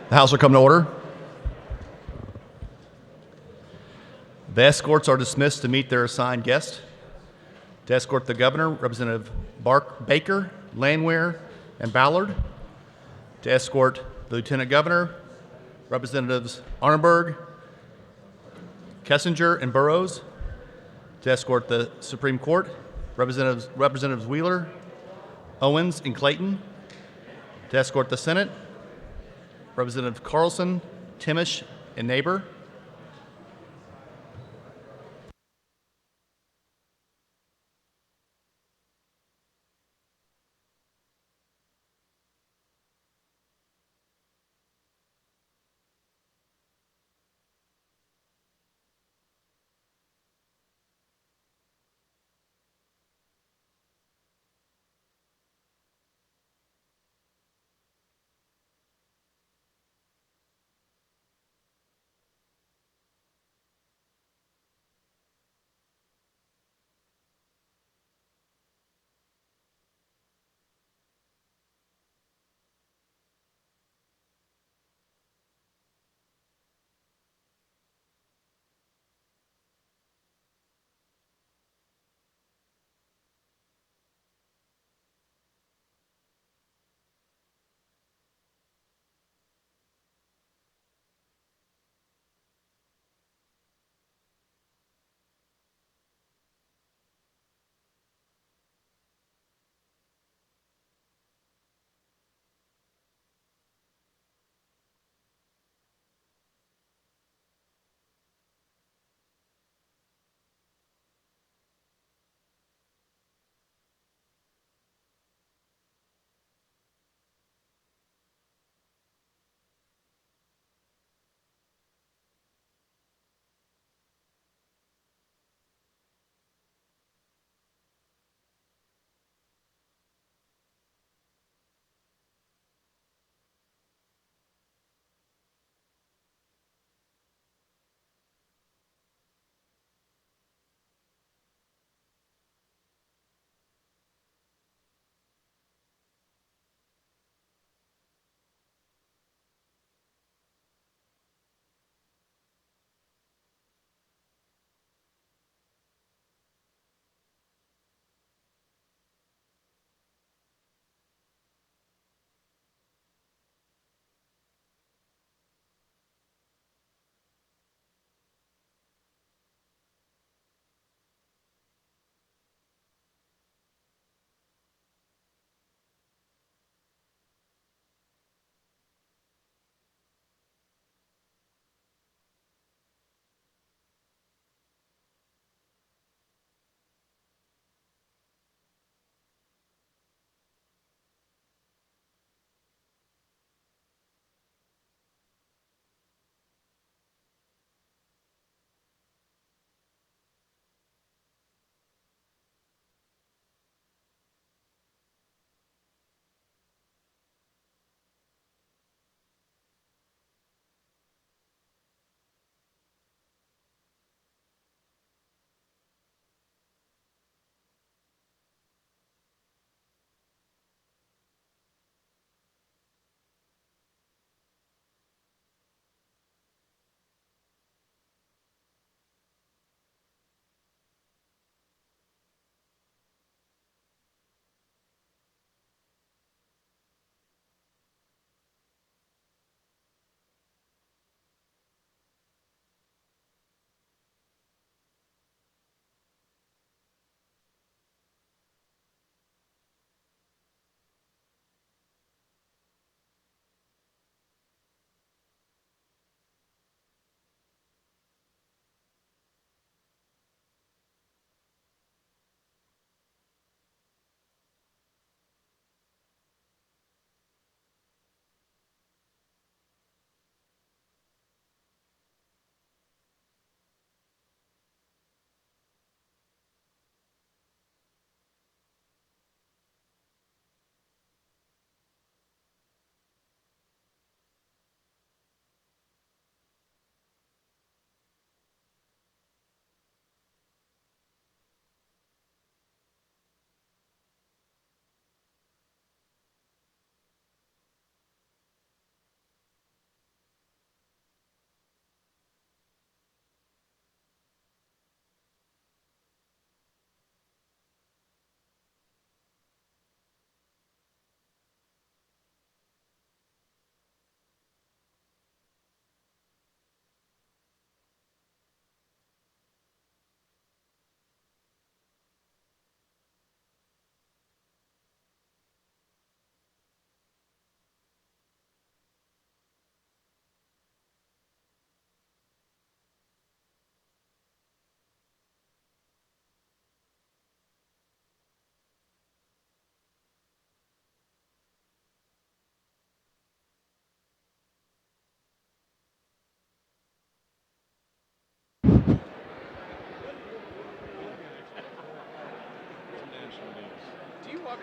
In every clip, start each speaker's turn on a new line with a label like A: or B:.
A: The House will come to order. The escorts are dismissed to meet their assigned guests. To escort the governor, Representative Baker, Landwehr, and Ballard. To escort the lieutenant governor, Representatives Arneberg, Kessinger, and Burrows. To escort the Supreme Court, Representatives Wheeler, Owens, and Clayton. To escort the Senate, Representative Carlson, Timish, and Neighbor.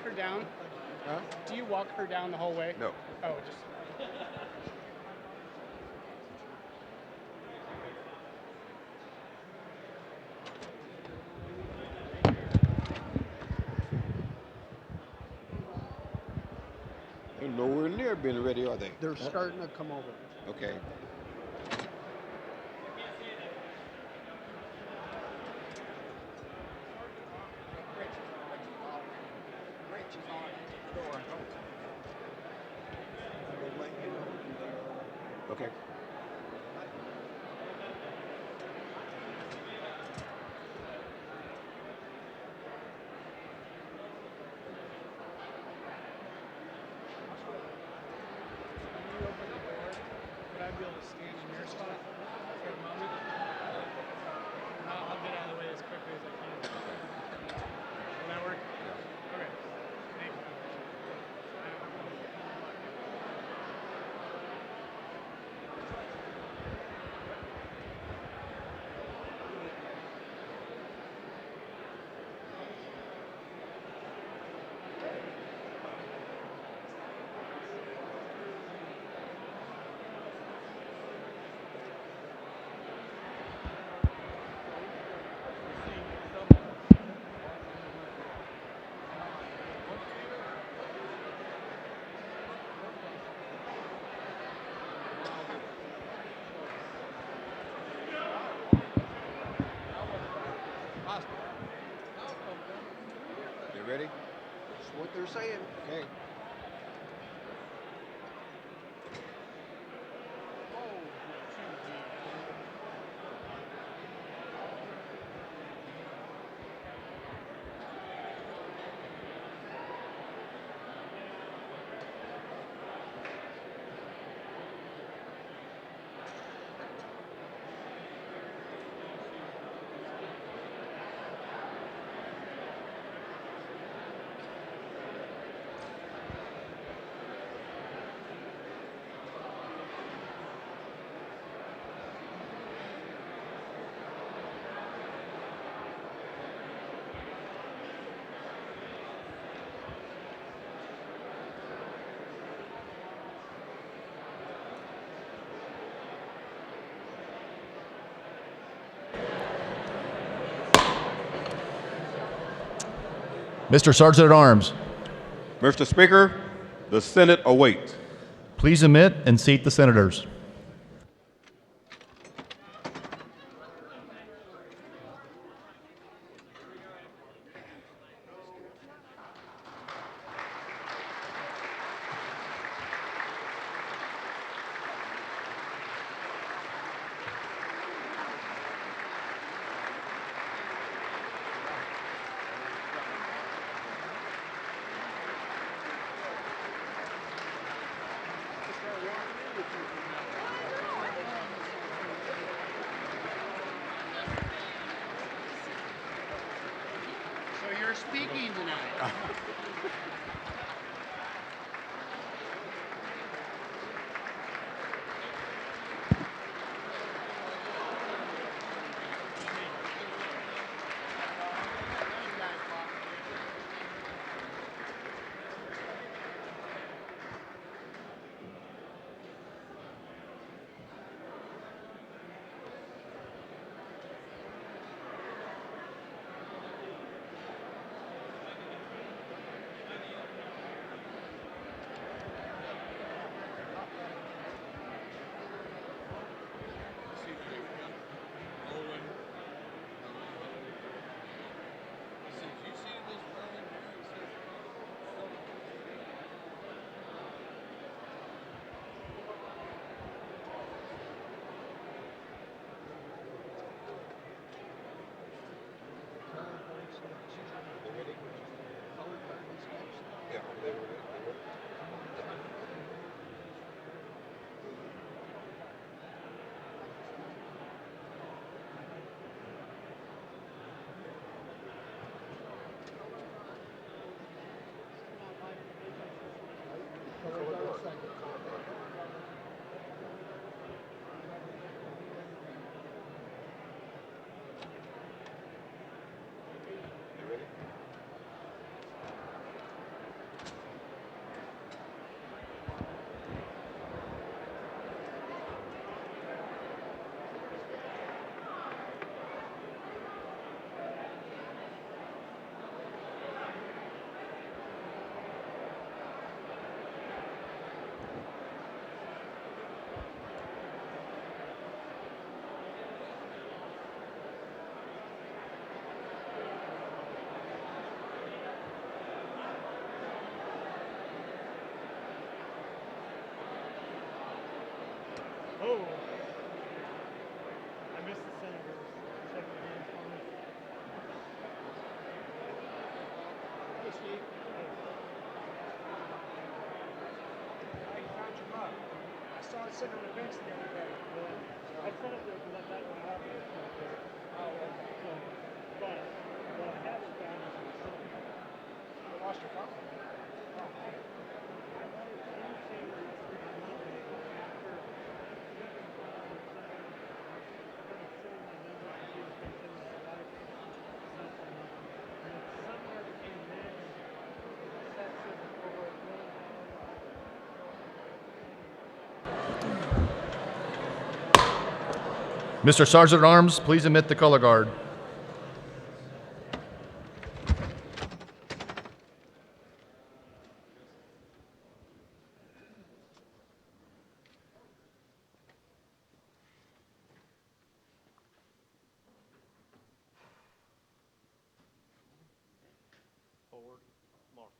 B: her down?
C: Huh?
B: Do you walk her down the whole way?
C: No.
B: Oh, just.
C: They're nowhere near being ready, are they?
D: They're starting to come over.
C: Okay. Okay.
B: Would I be able to stand in your spot for a moment? I'll get out of the way as quickly as I can. Will that work? Okay. Thank you.
C: You ready?
D: That's what they're saying.
C: Okay.
A: Mr. Sergeant at Arms,
C: Mr. Speaker, the Senate awaits.
A: please admit and seat the senators.
D: So you're speaking tonight.
B: Oh. I missed the senators. Check the names for me.
D: Hey, Steve. I found your mug. I saw it sitting on the bench the other day.
B: Yeah. I sent it there because I thought you would have it.
D: Oh, okay.
B: So, but what I haven't found is your phone.
D: You lost your phone.
A: Mr. Sergeant at Arms, please emit the color guard.
B: Forward march.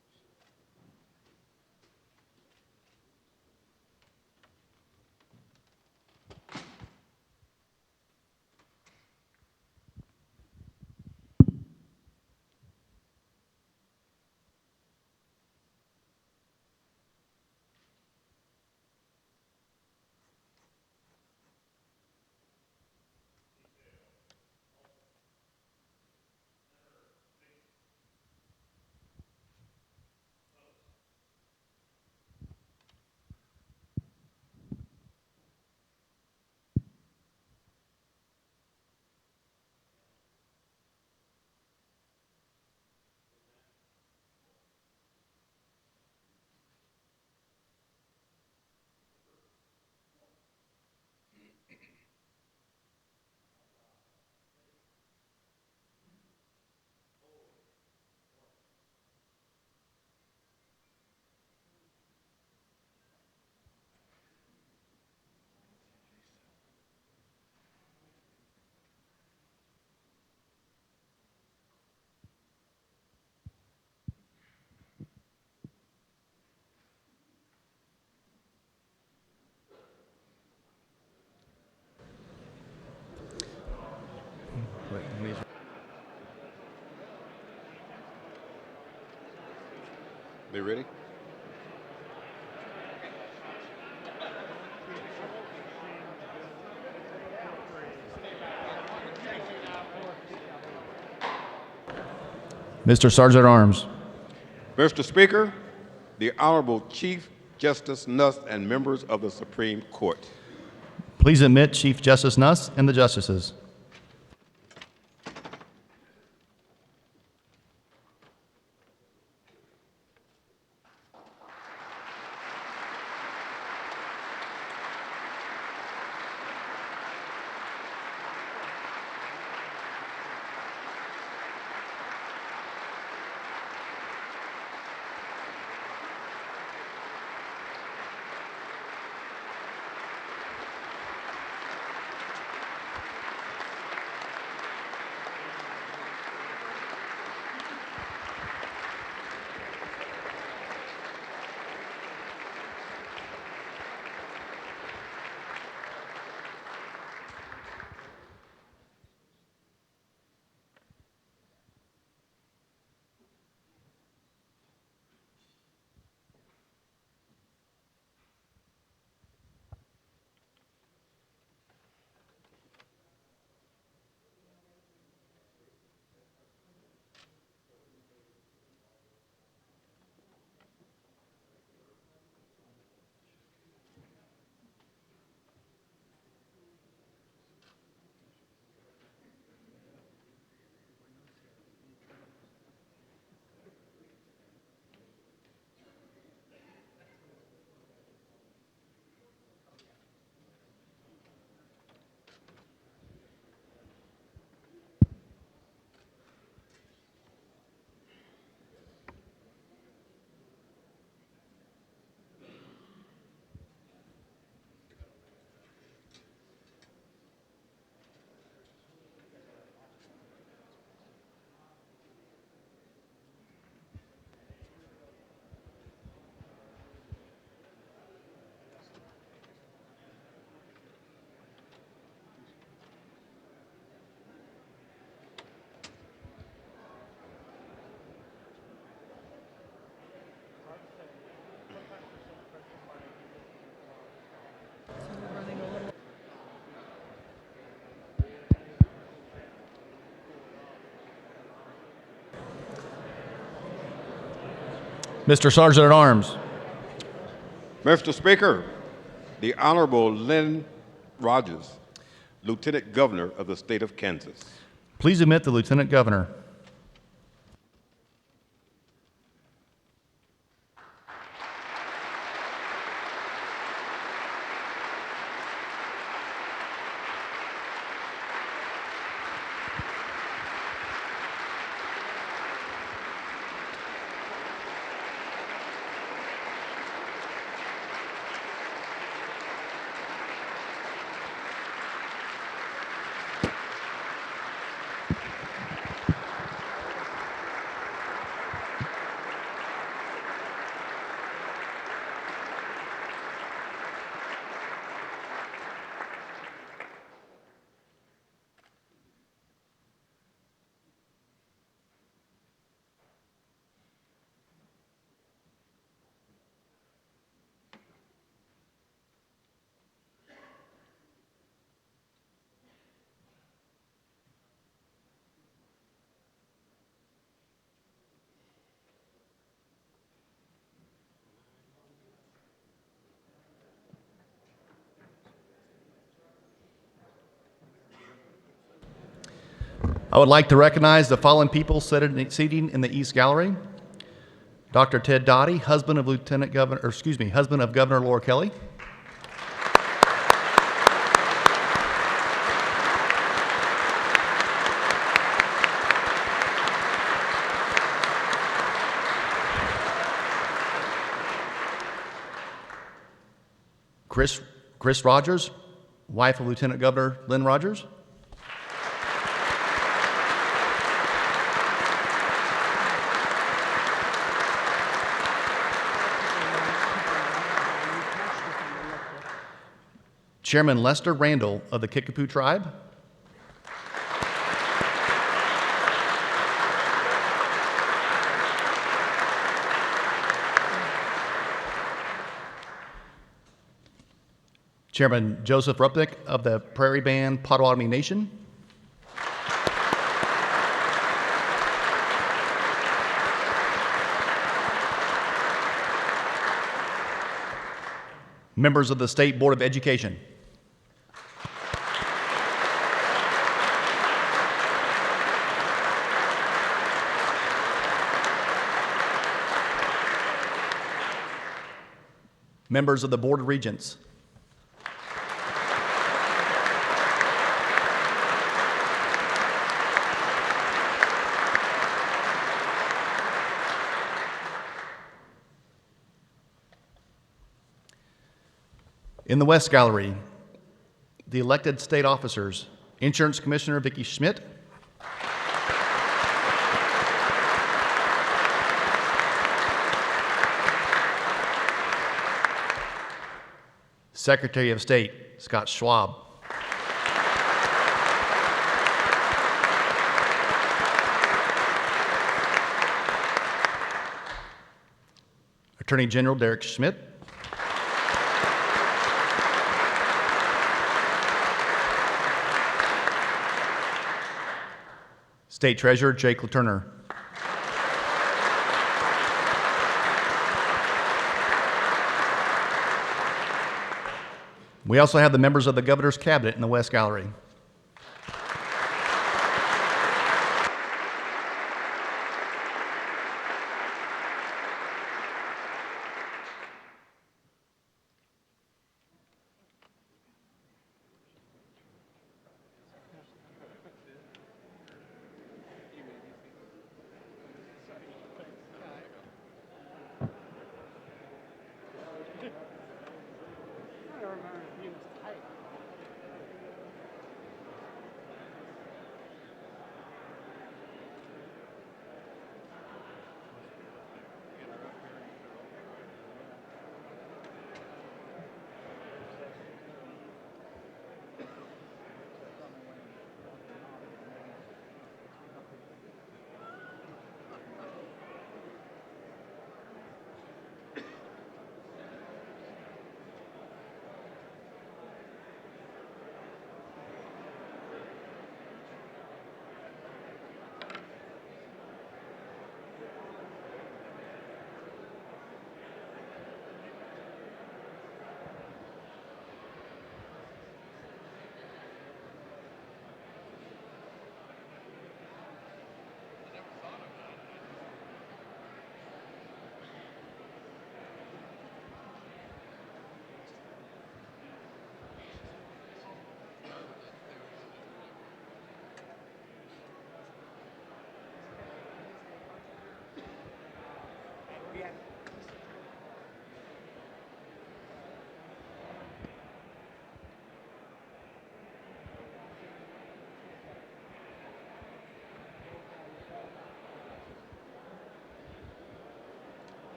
C: They ready?
A: Mr. Sergeant at Arms.
C: Mr. Speaker, the Honorable Chief Justice Nuss and members of the Supreme Court.
A: Please admit Chief Justice Nuss and the justices. Mr. Sergeant at Arms.
C: Mr. Speaker, the Honorable Lynn Rogers, Lieutenant Governor of the State of Kansas.
A: Please admit the Lieutenant Governor. I would like to recognize the following people seated in the East Gallery. Dr. Ted Dottie, husband of husband of Governor Laura Kelly. Chris Rogers, wife of Lieutenant Governor Lynn Rogers. Chairman Lester Randall of the Kickapoo Tribe. Chairman Joseph Rupnick of the Prairie Band Potawatomi Nation. Members of the State Board of Education. Members of the Board of Regents. In the West Gallery, the elected state officers, Insurance Commissioner Vicki Schmidt, Secretary of State Scott Schwab, Attorney General Derek Schmidt, State Treasurer Jake Laturner. We also have the members of the Governor's Cabinet in the West Gallery.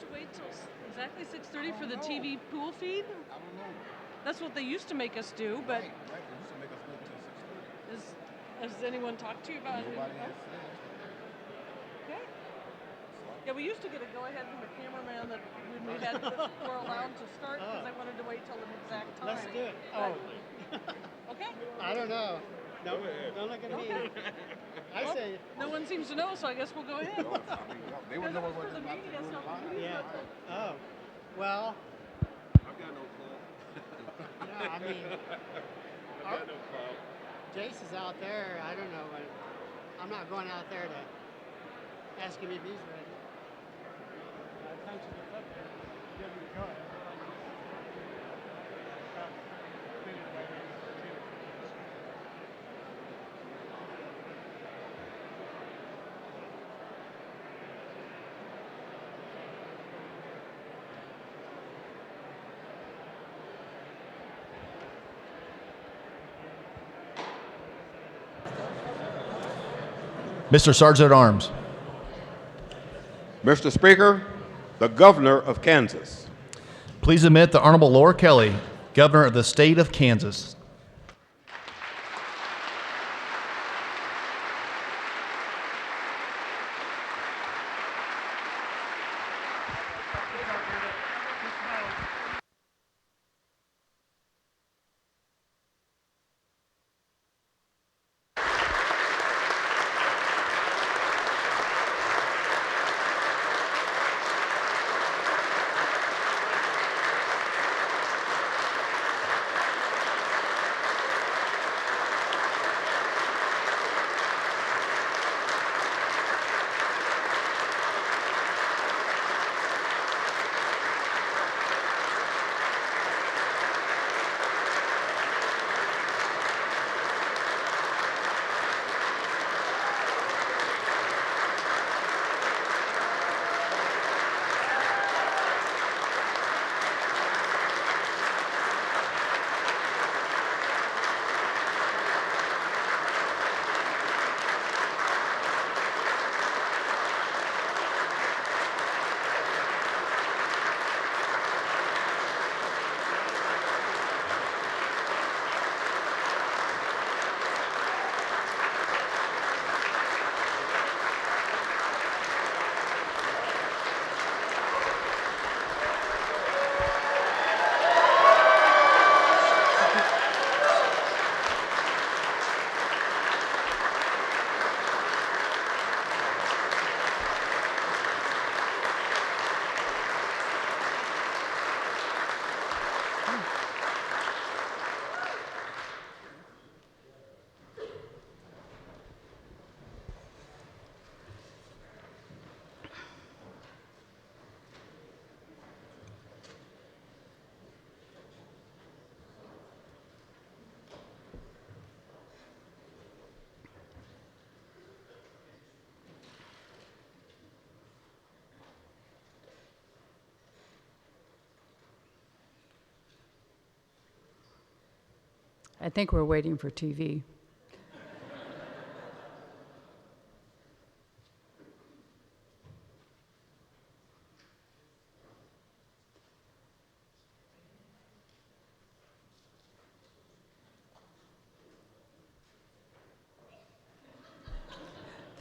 E: to wait till exactly 6:30 for the TV pool feed?
F: I don't know.
E: That's what they used to make us do, but
F: Right. They used to make us wait till 6:30.
E: has anyone talked to you about it?
F: Nobody has said.
E: Okay. Yeah, we used to get a go-ahead from the cameraman that when we had were allowed to start because they wanted to wait till an exact time.
B: Let's do it.
E: But-
B: Oh,
E: okay.
B: I don't know. No, don't look at me.
E: Okay.
B: I
E: Well,
B: say,
E: no one seems to know, so I guess we'll go ahead.
F: They would know what
E: For
F: was
E: the
F: about to
E: media,
F: do
E: so
F: it live.
E: we-
B: yeah. Oh, well,
C: I've got no clue.
B: no, I mean, Jace is out there. I don't know. I'm not going out there to ask him if he's ready.
A: Mr. Sergeant at Arms.
C: Mr. Speaker, the Governor of Kansas.
A: Please admit the Honorable Laura Kelly, Governor of the State of Kansas.
G: I think we're waiting for TV.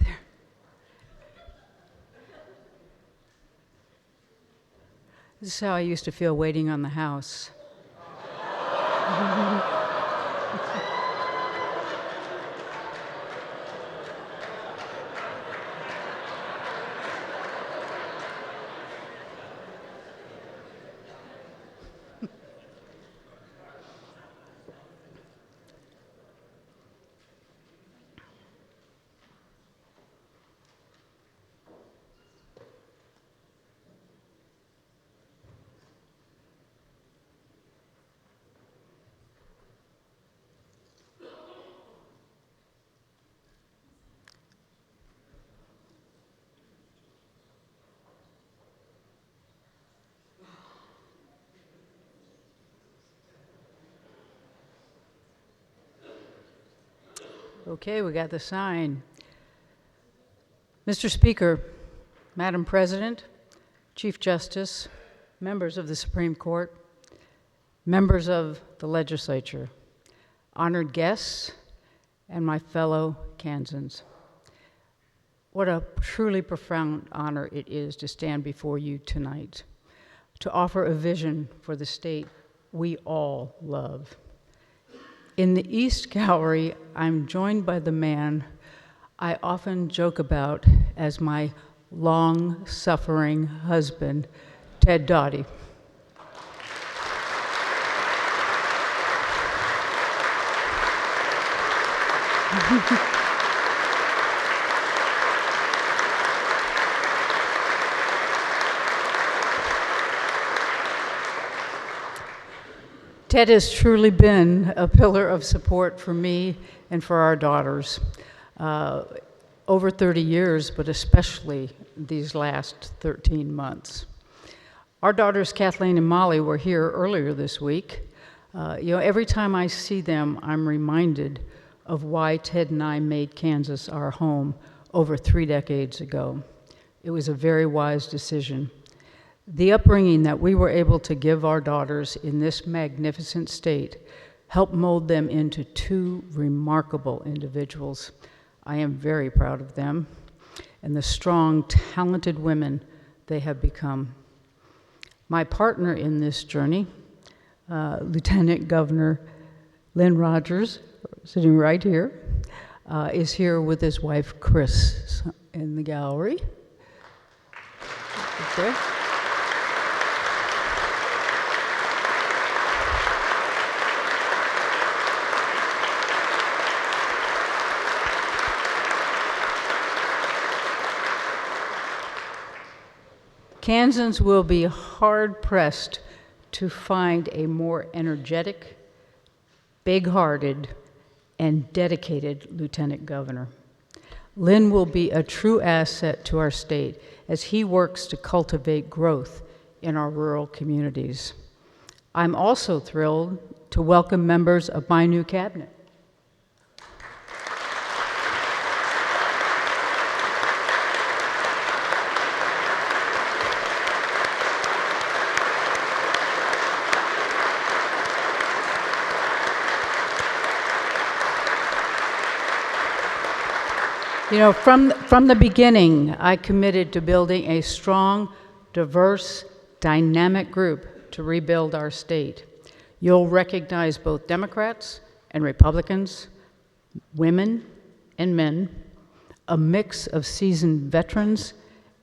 G: There. This is how I used to feel waiting on the house. Okay, we got the sign. Mr. Speaker, Madam President, Chief Justice, members of the Supreme Court, members of the Legislature, honored guests, and my fellow Kansans. What a truly profound honor it is to stand before you tonight, to offer a vision for the state we all love. In the East Gallery, I'm joined by the man I often joke about as my long-suffering husband, Ted Doughty. Ted has truly been a pillar of support for me and for our daughters over 30 years, but especially these last 13 months. Our daughters, Kathleen and Molly, were here earlier this week. Every time I see them, I'm reminded of why Ted and I made Kansas our home over 3 decades ago. It was a very wise decision. The upbringing that we were able to give our daughters in this magnificent state helped mold them into 2 remarkable individuals. I am very proud of them and the strong, talented women they have become. My partner in this journey, Lieutenant Governor Lynn Rogers, sitting right here, is here with his wife, Chris, in the gallery. Right there. Kansans will be hard-pressed to find a more energetic, big-hearted, and dedicated lieutenant governor. Lynn will be a true asset to our state as he works to cultivate growth in our rural communities. I'm also thrilled to welcome members of my new cabinet. From the beginning, I committed to building a strong, diverse, dynamic group to rebuild our state. You'll recognize both Democrats and Republicans, women and men, a mix of seasoned veterans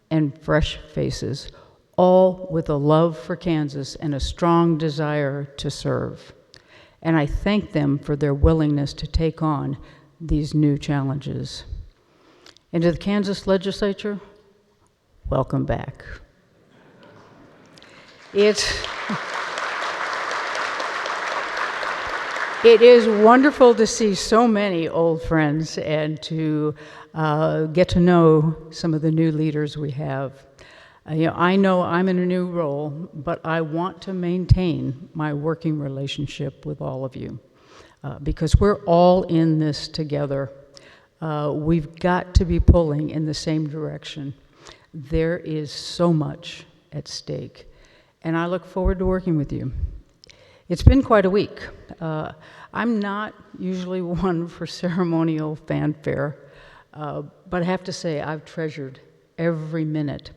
G: and fresh faces, all with a love for Kansas and a strong desire to serve. And I thank them for their willingness to take on these new challenges. And to the Kansas Legislature, welcome back. It is wonderful to see so many old friends and to get to know some of the new leaders we have. I know I'm in a new role, but I want to maintain my working relationship with all of you because we're all in this together. We've got to be pulling in the same direction. There is so much at stake, and I look forward to working with you. It's been quite a week. I'm not usually one for ceremonial fanfare, but I have to say I've treasured every minute,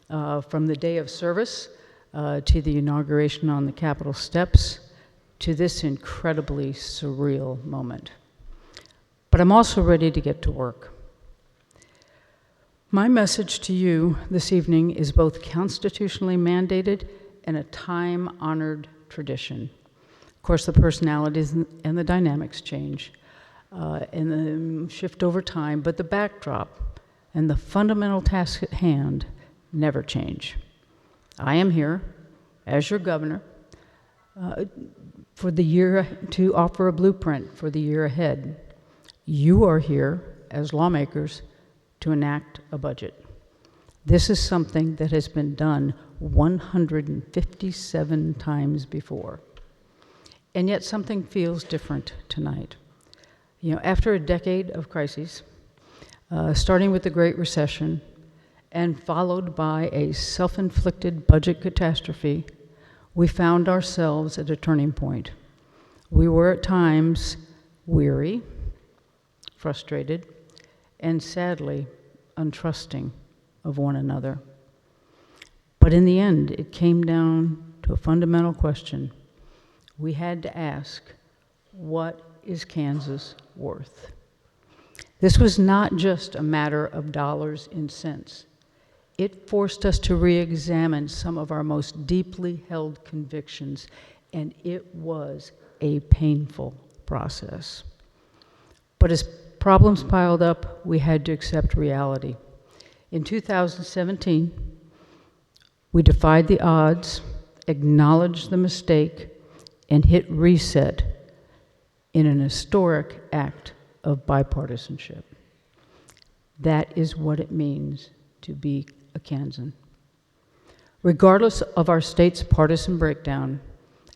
G: from the day of service to the inauguration on the Capitol steps to this incredibly surreal moment. But I'm also ready to get to work. My message to you this evening is both constitutionally mandated and a time-honored tradition. Of course, the personalities and the dynamics change and the shift over time, but the backdrop and the fundamental task at hand never change. I am here as your governor for the year to offer a blueprint for the year ahead. You are here as lawmakers to enact a budget. This is something that has been done 157 times before. And yet something feels different tonight. After a decade of crises, starting with the Great Recession and followed by a self-inflicted budget catastrophe, we found ourselves at a turning point. We were at times weary, frustrated, and sadly untrusting of one another. But in the end, it came down to a fundamental question. We had to ask, what is Kansas worth? This was not just a matter of dollars and cents. It forced us to re-examine some of our most deeply held convictions, and it was a painful process. But as problems piled up, we had to accept reality. In 2017, we defied the odds, acknowledged the mistake, and hit reset in an historic act of bipartisanship. That is what it means to be a Kansan. Regardless of our state's partisan breakdown,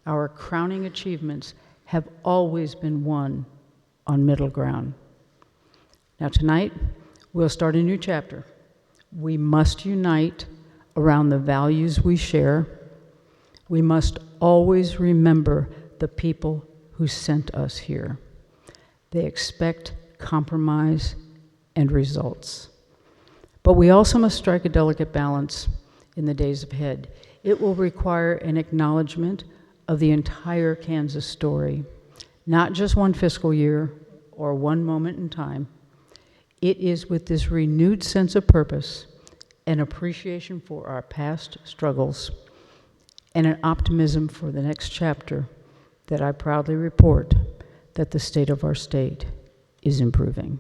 G: our crowning achievements have always been won on middle ground. Now tonight, we'll start a new chapter. We must unite around the values we share. We must always remember the people who sent us here. They expect compromise and results. But we also must strike a delicate balance in the days ahead. It will require an acknowledgement of the entire Kansas story, not just one fiscal year or one moment in time. It is with this renewed sense of purpose and appreciation for our past struggles and an optimism for the next chapter that I proudly report that the state of our state is improving.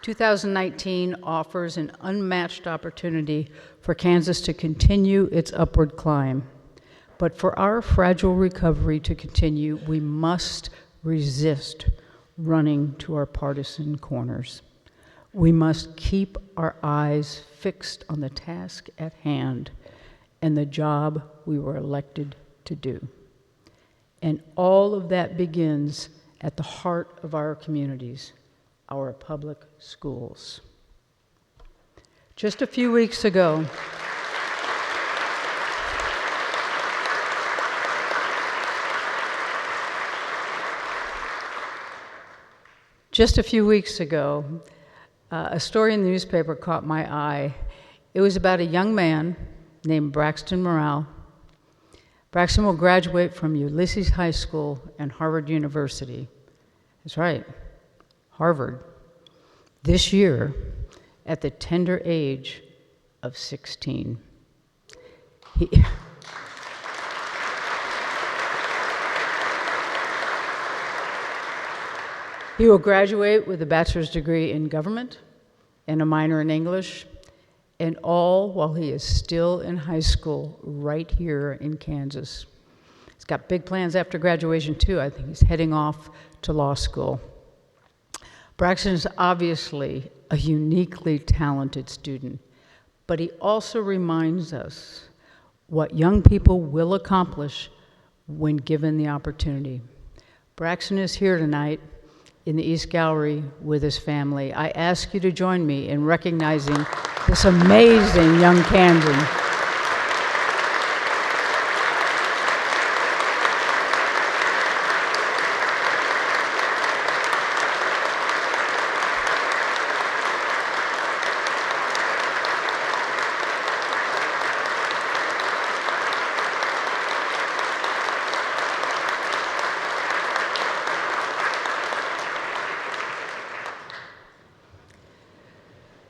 G: "2019 offers an unmatched opportunity for Kansas to continue its upward climb. But for our fragile recovery to continue, we must resist running to our partisan corners. We must keep our eyes fixed on the task at hand and the job we were elected to do. And all of that begins at the heart of our communities, our public schools. Just a few weeks ago, a story in the newspaper caught my eye. It was about a young man named Braxton Morrell. Braxton will graduate from Ulysses High School and Harvard University. That's right, Harvard, this year at the tender age of 16. He will graduate with a bachelor's degree in government and a minor in English, and all while he is still in high school right here in Kansas. He's got big plans after graduation too. I think he's heading off to law school. Braxton is obviously a uniquely talented student, but he also reminds us what young people will accomplish when given the opportunity. Braxton is here tonight in the East Gallery with his family. I ask you to join me in recognizing this amazing young Kansan.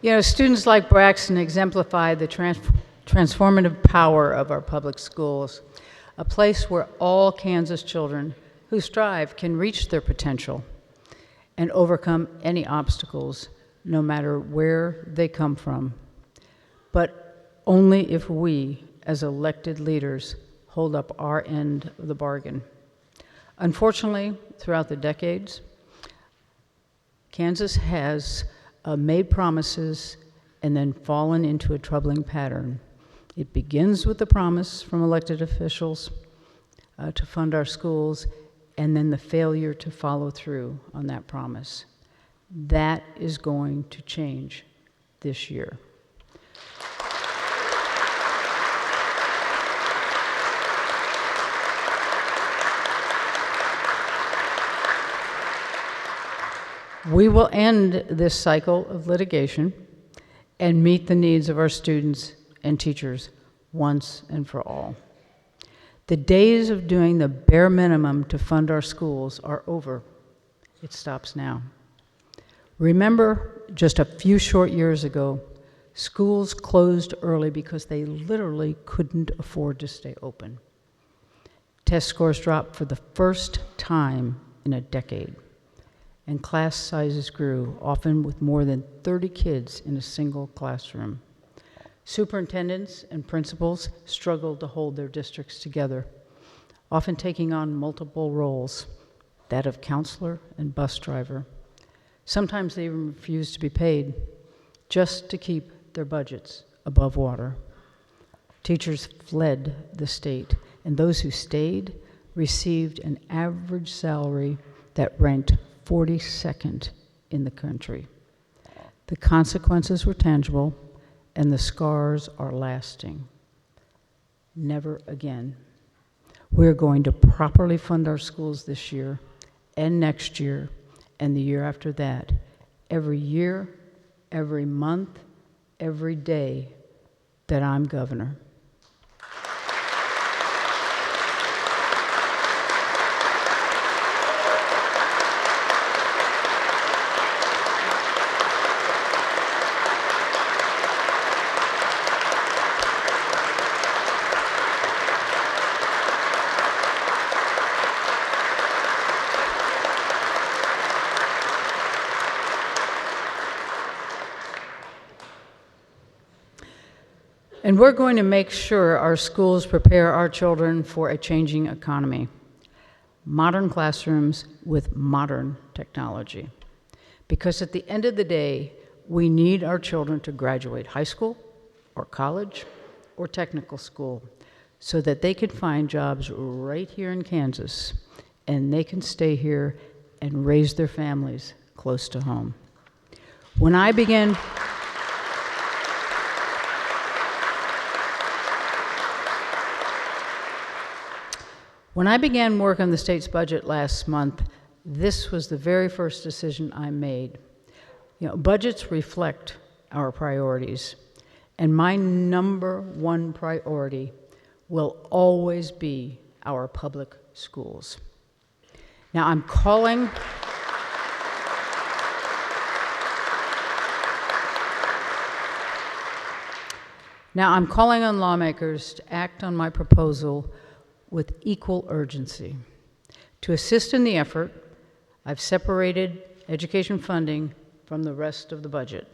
G: You know, students like Braxton exemplify the transformative power of our public schools, a place where all Kansas children who strive can reach their potential and overcome any obstacles, no matter where they come from. But only if we, as elected leaders, hold up our end of the bargain. Unfortunately, throughout the decades, Kansas has made promises and then fallen into a troubling pattern. It begins with the promise from elected officials to fund our schools, and then the failure to follow through on that promise. That is going to change this year. We will end this cycle of litigation and meet the needs of our students and teachers once and for all. The days of doing the bare minimum to fund our schools are over. It stops now. Remember, just a few short years ago, schools closed early because they literally couldn't afford to stay open. Test scores dropped for the first time in a decade, and class sizes grew, often with more than 30 kids in a single classroom. Superintendents and principals struggled to hold their districts together, often taking on multiple roles, that of counselor and bus driver. Sometimes they even refused to be paid just to keep their budgets above water. Teachers fled the state, and those who stayed received an average salary that ranked 42nd in the country. The consequences were tangible, and the scars are lasting. Never again. We're going to properly fund our schools this year and next year and the year after that, every year, every month, every day that I'm governor. And we're going to make sure our schools prepare our children for a changing economy. Modern classrooms with modern technology. Because at the end of the day, we need our children to graduate high school or college or technical school so that they can find jobs right here in Kansas and they can stay here and raise their families close to home. When I began work on the state's budget last month, this was the very first decision I made. Budgets reflect our priorities, and my number one priority will always be our public schools. Now I'm calling on lawmakers to act on my proposal with equal urgency. To assist in the effort, I've separated education funding from the rest of the budget.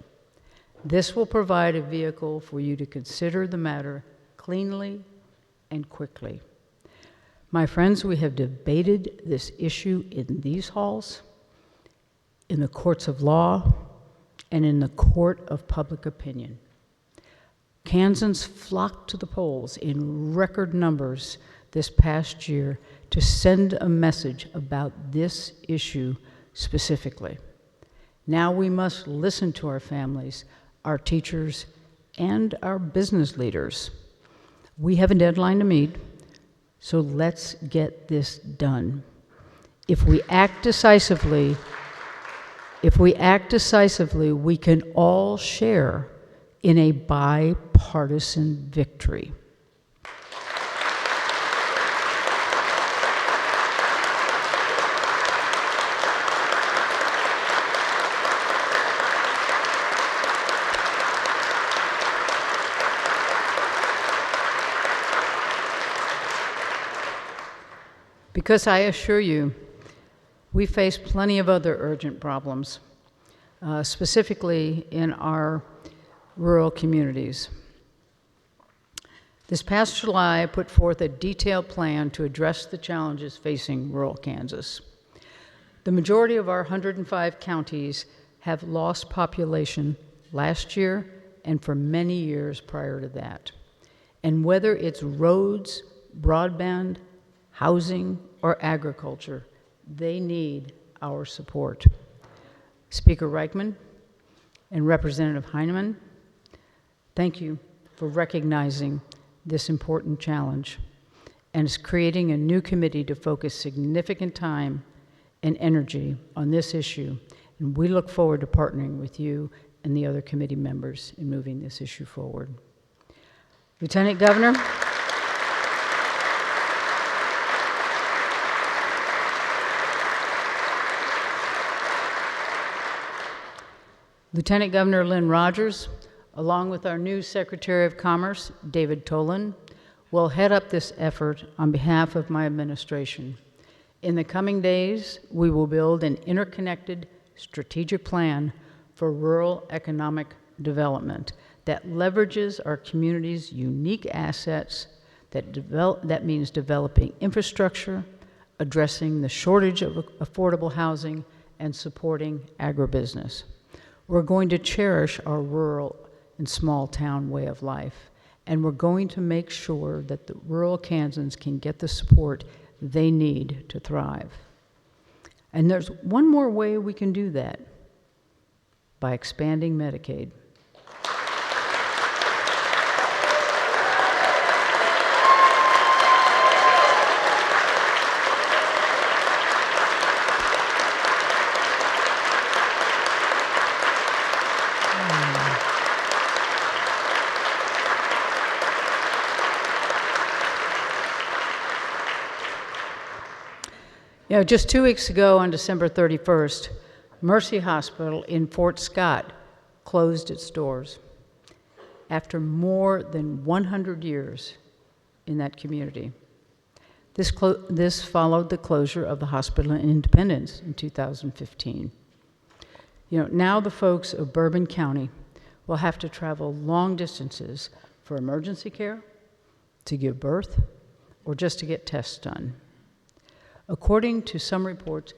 G: This will provide a vehicle for you to consider the matter cleanly and quickly. My friends, we have debated this issue in these halls, in the courts of law, and in the court of public opinion. Kansans flocked to the polls in record numbers this past year to send a message about this issue specifically. Now we must listen to our families, our teachers, and our business leaders. We have a deadline to meet, so let's get this done. If we act decisively, we can all share in a bipartisan victory. Because I assure you, we face plenty of other urgent problems, specifically in our rural communities. This past July, I put forth a detailed plan to address the challenges facing rural Kansas. The majority of our 105 counties have lost population last year and for many years prior to that. And whether it's roads, broadband, housing, or agriculture, they need our support. Speaker Reichman and Representative Heinemann, thank you for recognizing this important challenge and is creating a new committee to focus significant time and energy on this issue. And we look forward to partnering with you and the other committee members in moving this issue forward. Lieutenant Governor, Lieutenant Governor Lynn Rogers, along with our new Secretary of Commerce, David Tolan, will head up this effort on behalf of my administration. In the coming days, we will build an interconnected strategic plan for rural economic development that leverages our community's unique assets, that means developing infrastructure, addressing the shortage of affordable housing, and supporting agribusiness. We're going to cherish our rural and small town way of life, and we're going to make sure that the rural Kansans can get the support they need to thrive. And there's one more way we can do that, by expanding Medicaid. You know, just 2 weeks ago on December 31st, Mercy Hospital in Fort Scott closed its doors after more than 100 years in that community. This followed the closure of the hospital in Independence in 2015. You know, now the folks of Bourbon County will have to travel long distances for emergency care, to give birth, or just to get tests done. According to some reports,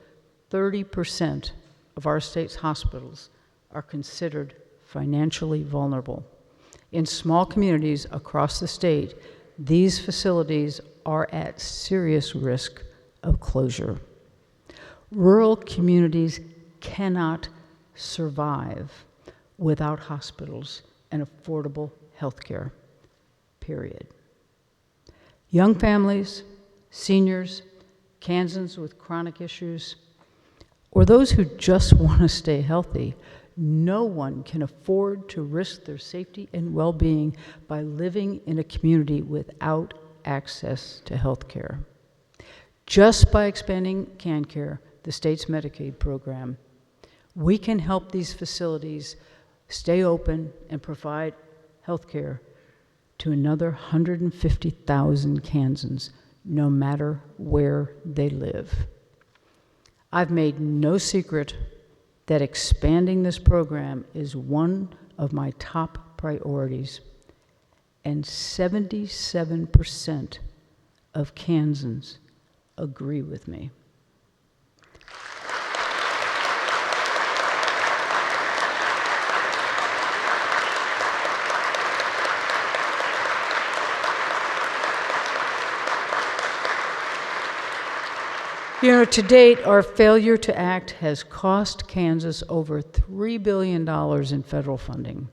G: 30% of our state's hospitals are considered financially vulnerable. In small communities across the state, these facilities are at serious risk of closure. Rural communities cannot survive without hospitals and affordable health care, period. Young families, seniors, Kansans with chronic issues, or those who just want to stay healthy, no one can afford to risk their safety and well-being by living in a community without access to health care. Just by expanding CanCare, the state's Medicaid program, we can help these facilities stay open and provide health care to another 150,000 Kansans, no matter where they live. I've made no secret that expanding this program is one of my top priorities, and 77% of Kansans agree with me. You know, to date, our failure to act has cost Kansas over $3 billion in federal funding.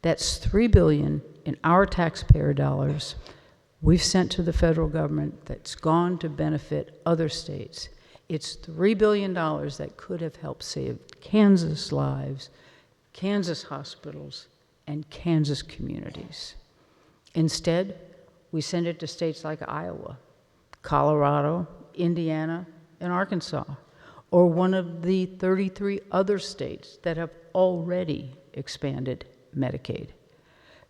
G: That's $3 billion in our taxpayer dollars we've sent to the federal government that's gone to benefit other states. It's $3 billion that could have helped save Kansas lives, Kansas hospitals, and Kansas communities. Instead, we send it to states like Iowa, Colorado, Indiana, and Arkansas, or one of the 33 other states that have already expanded Medicaid.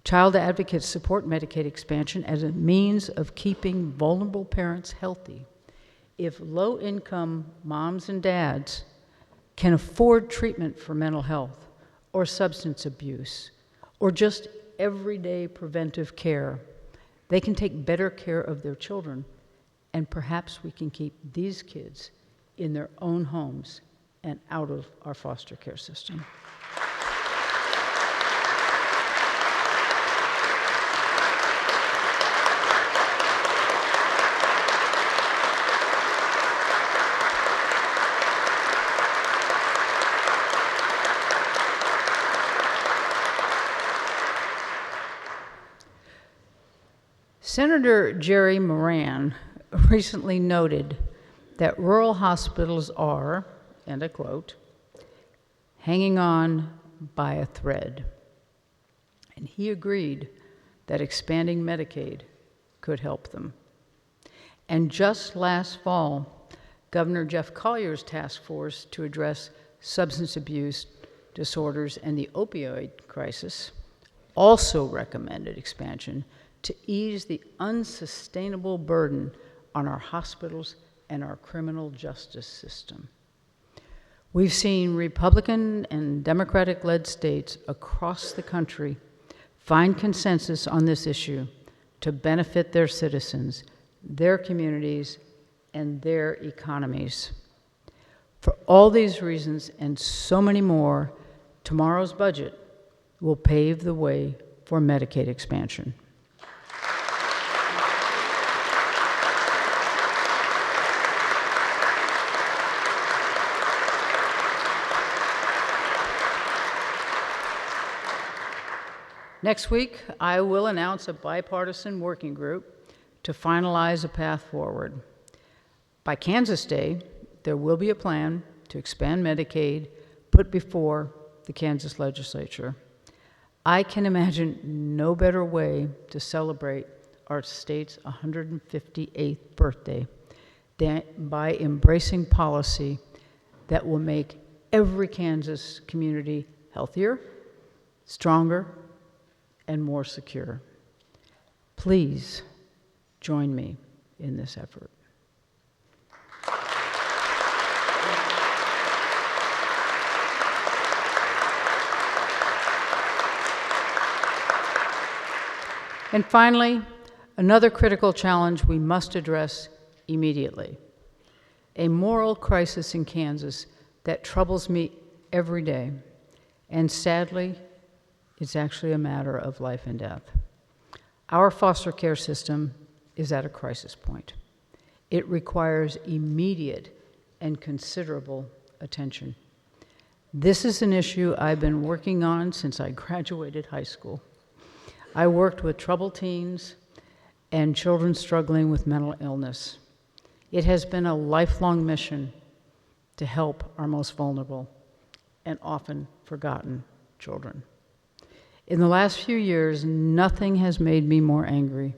G: Child advocates support Medicaid expansion as a means of keeping vulnerable parents healthy. If low-income moms and dads can afford treatment for mental health or substance abuse or just everyday preventive care, they can take better care of their children, and perhaps we can keep these kids in their own homes and out of our foster care system. Senator Jerry Moran recently noted that rural hospitals are, and I quote, hanging on by a thread. And he agreed that expanding Medicaid could help them. And just last fall, Governor Jeff Collier's task force to address substance abuse disorders and the opioid crisis also recommended expansion to ease the unsustainable burden on our hospitals and our criminal justice system. We've seen Republican and Democratic-led states across the country find consensus on this issue to benefit their citizens, their communities, and their economies. For all these reasons and so many more, tomorrow's budget will pave the way for Medicaid expansion. Next week, I will announce a bipartisan working group to finalize a path forward. By Kansas Day, there will be a plan to expand Medicaid put before the Kansas Legislature. I can imagine no better way to celebrate our state's 158th birthday than by embracing policy that will make every Kansas community healthier, stronger, and more secure. Please join me in this effort. And finally, another critical challenge we must address immediately: a moral crisis in Kansas that troubles me every day, and sadly, it's actually a matter of life and death. Our foster care system is at a crisis point. It requires immediate and considerable attention. This is an issue I've been working on since I graduated high school. I worked with troubled teens and children struggling with mental illness. It has been a lifelong mission to help our most vulnerable and often forgotten children. In the last few years, nothing has made me more angry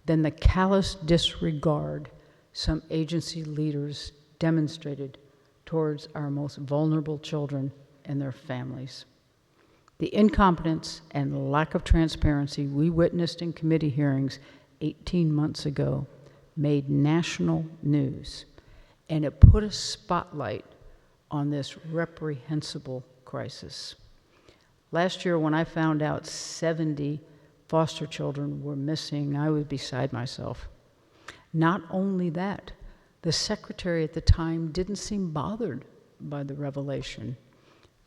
G: than the callous disregard some agency leaders demonstrated towards our most vulnerable children and their families. The incompetence and lack of transparency we witnessed in committee hearings 18 months ago made national news, and it put a spotlight on this reprehensible crisis. Last year, when I found out 70 foster children were missing, I was beside myself. Not only that, the secretary at the time didn't seem bothered by the revelation,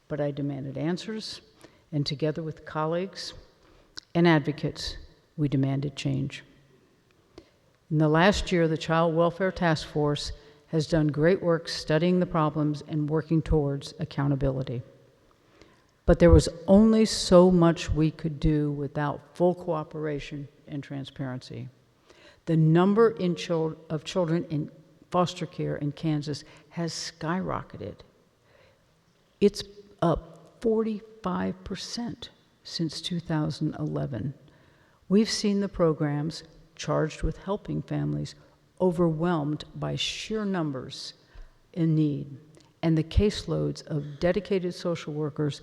G: but I demanded answers, and together with colleagues and advocates, we demanded change. In the last year, the Child Welfare Task Force has done great work studying the problems and working towards accountability. But there was only so much we could do without full cooperation and transparency. The number of children in foster care in Kansas has skyrocketed. It's up 45% since 2011. We've seen the programs charged with helping families overwhelmed by sheer numbers in need, and the caseloads of dedicated social workers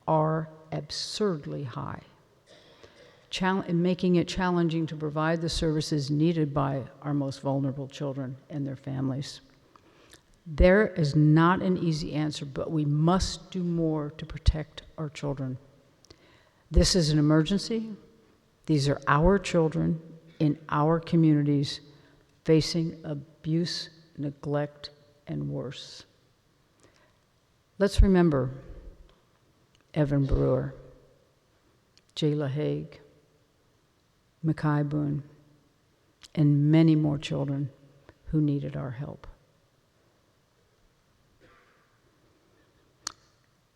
G: are absurdly high, making it challenging to provide the services needed by our most vulnerable children and their families. There is not an easy answer, but we must do more to protect our children. This is an emergency. These are our children in our communities facing abuse, neglect, and worse. Let's remember Evan Brewer, Jayla Haig, Mackay Boone, and many more children who needed our help.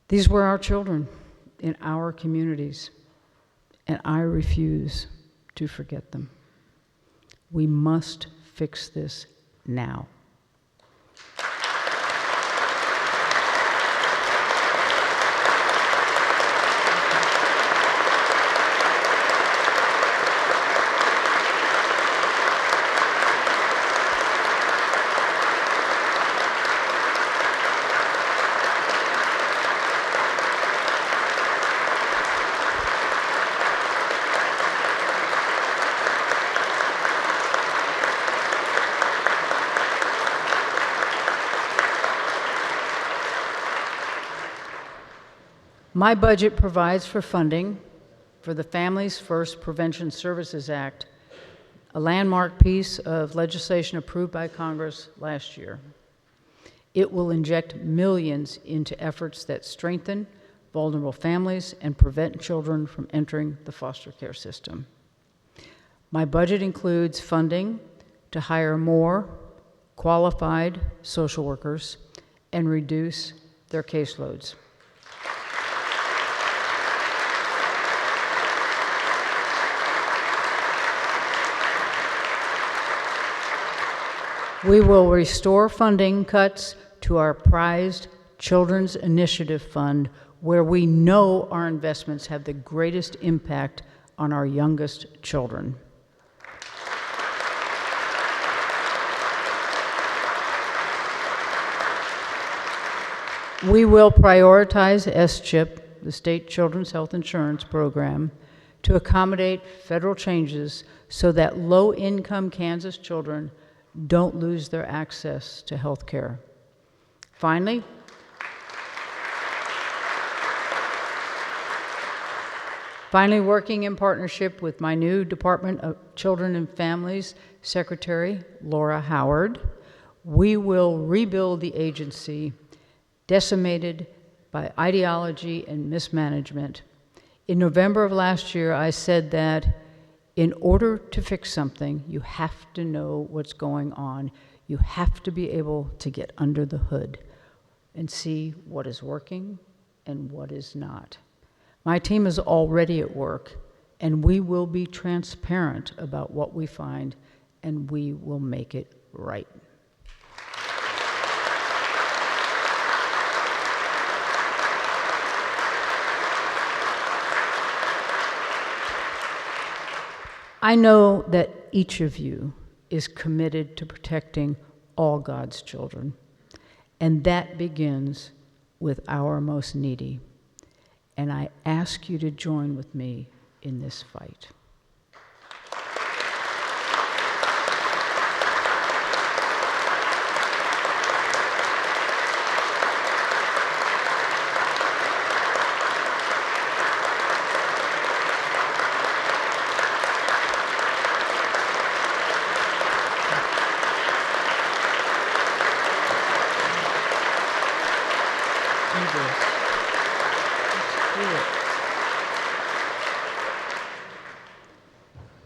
G: These were our children in our communities, and I refuse to forget them. We must fix this now. My budget provides for funding for the Families First Prevention Services Act, a landmark piece of legislation approved by Congress last year. It will inject millions into efforts that strengthen vulnerable families and prevent children from entering the foster care system. My budget includes funding to hire more qualified social workers and reduce their caseloads. We will restore funding cuts to our prized Children's Initiative Fund, where we know our investments have the greatest impact on our youngest children. We will prioritize SCHIP, the State Children's Health Insurance Program, to accommodate federal changes so that low-income Kansas children don't lose their access to health care. Finally, working in partnership with my new Department of Children and Families Secretary, Laura Howard, we will rebuild the agency decimated by ideology and mismanagement. In November of last year, I said that in order to fix something, you have to know what's going on. You have to be able to get under the hood and see what is working and what is not. My team is already at work, and we will be transparent about what we find, and we will make it right. I know that each of you is committed to protecting all God's children, and that begins with our most needy. And I ask you to join with me in this fight.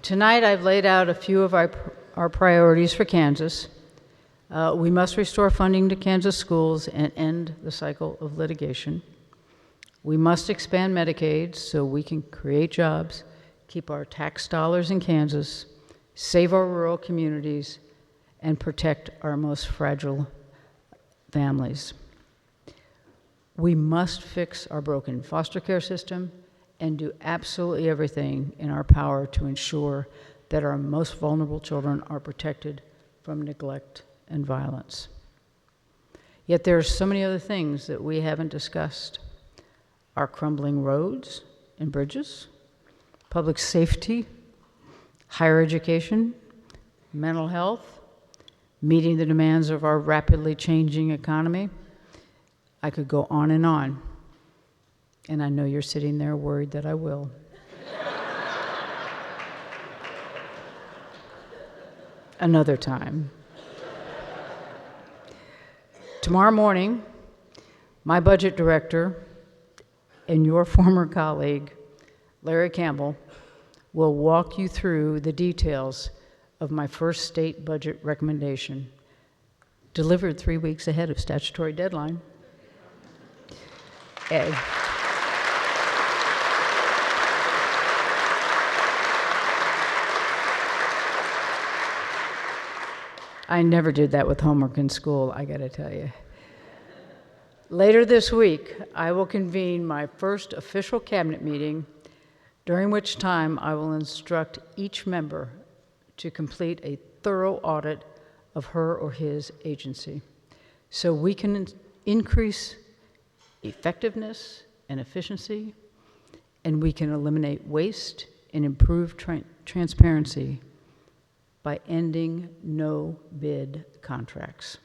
G: Tonight, I've laid out a few of our priorities for Kansas. We must restore funding to Kansas schools and end the cycle of litigation. We must expand Medicaid so we can create jobs, keep our tax dollars in Kansas, save our rural communities, and protect our most fragile families. We must fix our broken foster care system and do absolutely everything in our power to ensure that our most vulnerable children are protected from neglect and violence. Yet there are so many other things that we haven't discussed. Our crumbling roads and bridges, public safety, higher education, mental health, meeting the demands of our rapidly changing economy. I could go on, and I know you're sitting there worried that I will. Another time. Tomorrow morning, my budget director and your former colleague, Larry Campbell, will walk you through the details of my first state budget recommendation, delivered 3 weeks ahead of statutory deadline. I never did that with homework in school, I gotta tell you. Later this week, I will convene my first official cabinet meeting, during which time I will instruct each member to complete a thorough audit of her or his agency so we can increase effectiveness and efficiency, and we can eliminate waste and improve transparency by ending no-bid contracts.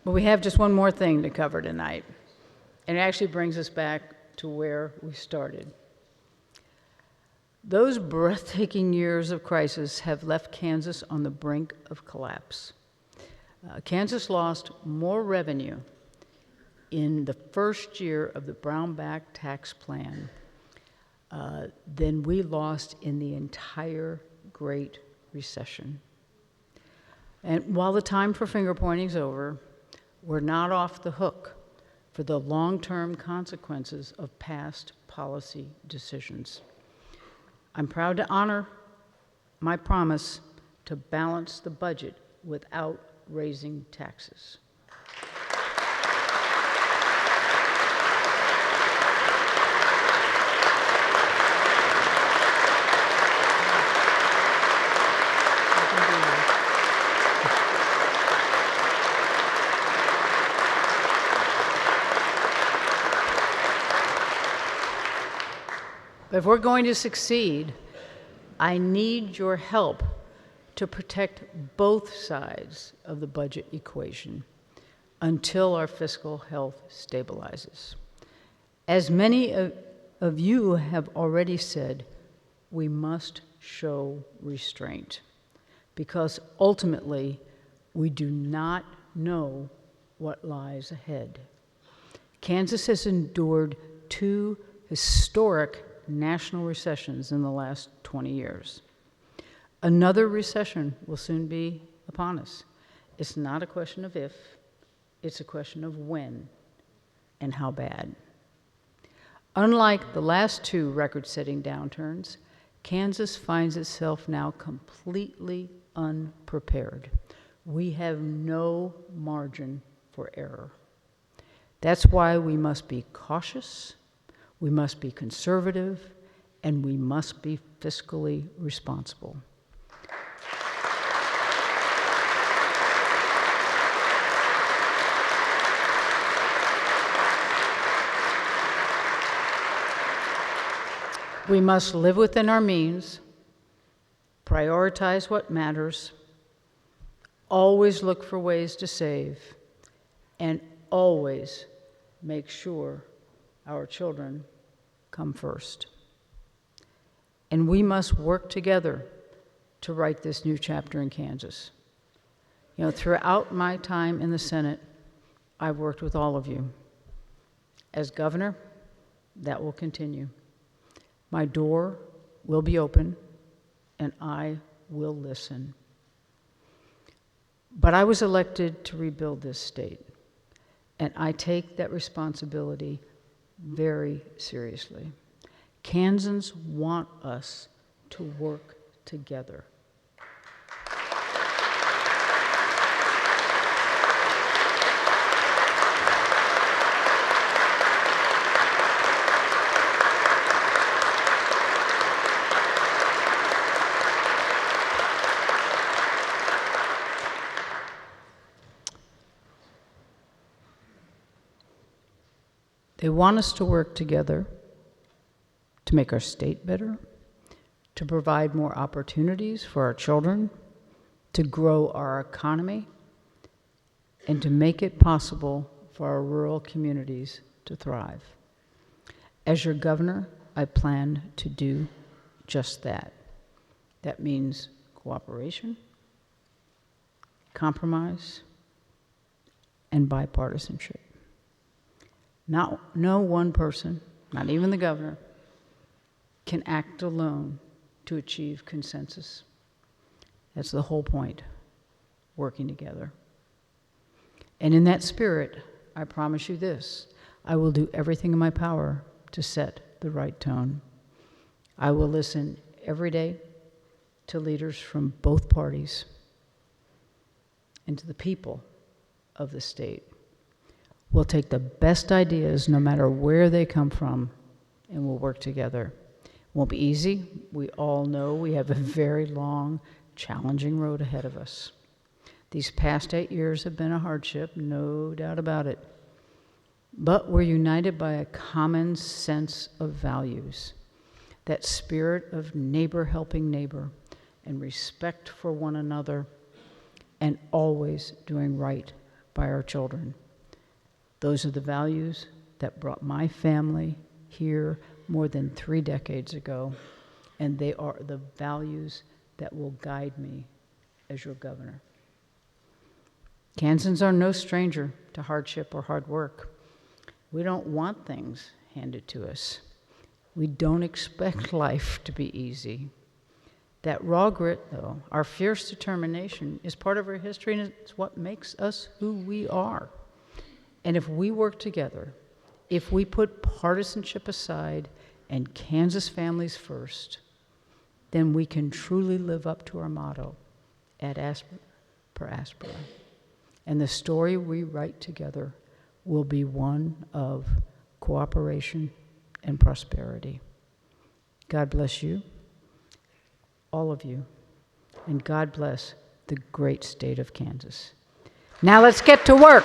G: But we have just one more thing to cover tonight, and it actually brings us back to where we started. Those breathtaking years of crisis have left Kansas on the brink of collapse. Kansas lost more revenue in the first year of the Brownback tax plan than we lost in the entire Great Recession. And while the time for finger pointing is over, we're not off the hook for the long-term consequences of past policy decisions. I'm proud to honor my promise to balance the budget without raising taxes. But if we're going to succeed, I need your help to protect both sides of the budget equation until our fiscal health stabilizes. As many of you have already said, we must show restraint because ultimately we do not know what lies ahead. Kansas has endured 2 historic national recessions in the last 20 years. Another recession will soon be upon us. It's not a question of if, it's a question of when and how bad. Unlike the last 2 record-setting downturns, Kansas finds itself now completely unprepared. We have no margin for error. That's why we must be cautious, we must be conservative, and we must be fiscally responsible. We must live within our means, prioritize what matters, always look for ways to save, and always make sure our children come first. And we must work together to write this new chapter in Kansas. You know, throughout my time in the Senate, I've worked with all of you. As governor, that will continue. My door will be open, and I will listen. But I was elected to rebuild this state, and I take that responsibility very seriously. Kansans want us to work together. They want us to work together to make our state better, to provide more opportunities for our children, to grow our economy, and to make it possible for our rural communities to thrive. As your governor, I plan to do just that. That means cooperation, compromise, and bipartisanship. No one person, not even the governor, can act alone to achieve consensus. That's the whole point, working together. And in that spirit, I promise you this: I will do everything in my power to set the right tone. I will listen every day to leaders from both parties and to the people of the state. We'll take the best ideas, no matter where they come from, and we'll work together. It won't be easy. We all know we have a very long, challenging road ahead of us. These past 8 years have been a hardship, no doubt about it. But we're united by a common sense of values, that spirit of neighbor helping neighbor, and respect for one another, and always doing right by our children. Those are the values that brought my family here more than 3 decades ago, and they are the values that will guide me as your governor. Kansans are no stranger to hardship or hard work. We don't want things handed to us. We don't expect life to be easy. That raw grit, though, our fierce determination, is part of our history, and it's what makes us who we are. And if we work together, if we put partisanship aside and Kansas families first, then we can truly live up to our motto, ad astra per aspera. And the story we write together will be one of cooperation and prosperity. God bless you, all of you, and God bless the great state of Kansas. Now let's get to work.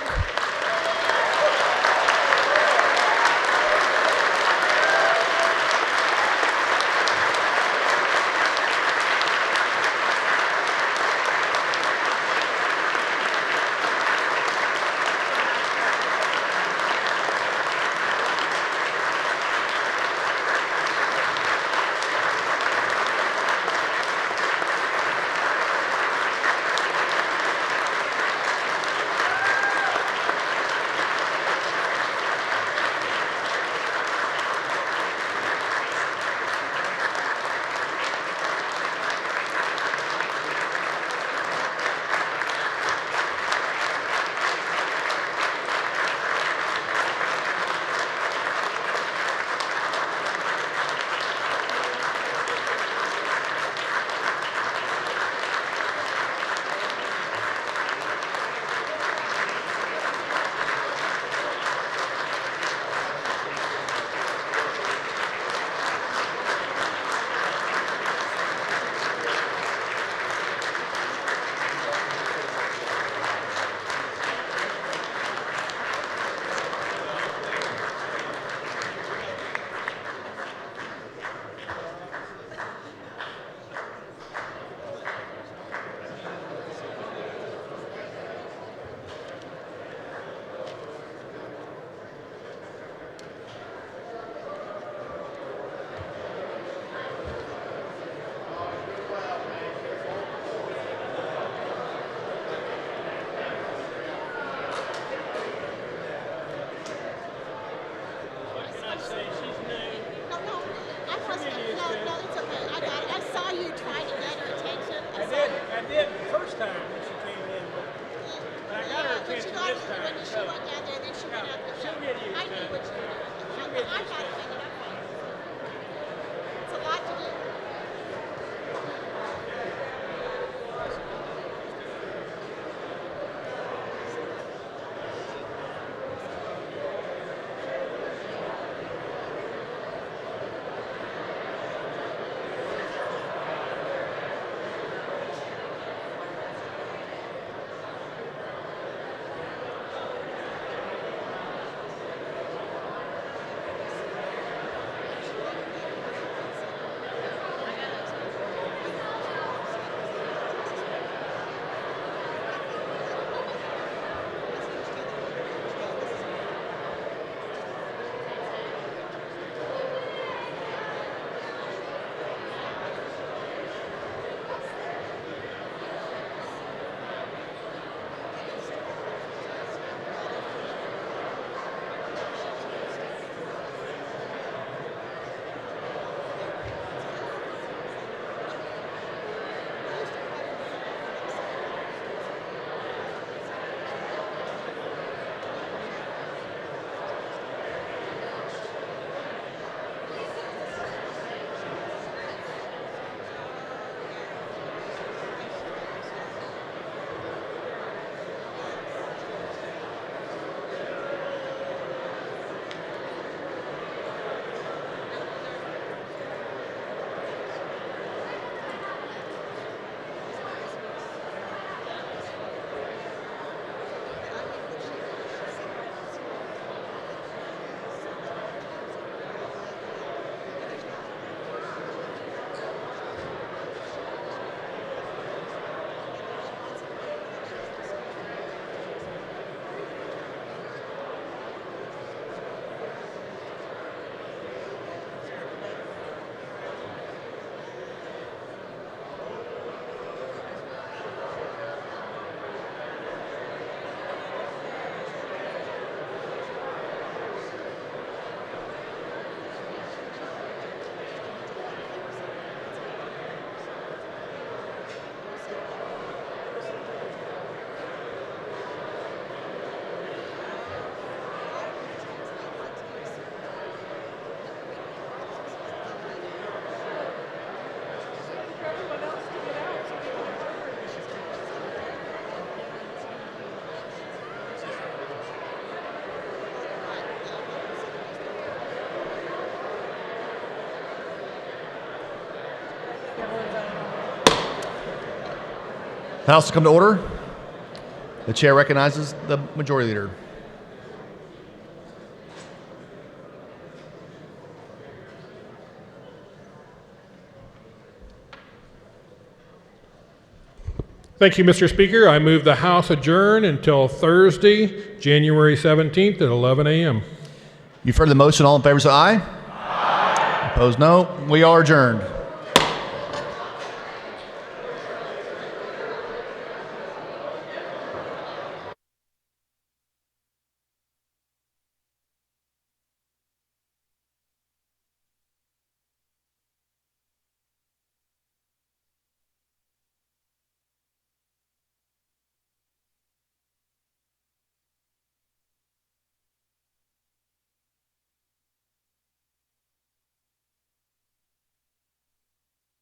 A: House to come to order. The chair recognizes the majority leader.
H: Thank you, Mr. Speaker. I move the House adjourn until Thursday, January 17th at 11 a.m.
A: You've heard the motion. All in favor say aye. Aye. Opposed, no. We are adjourned.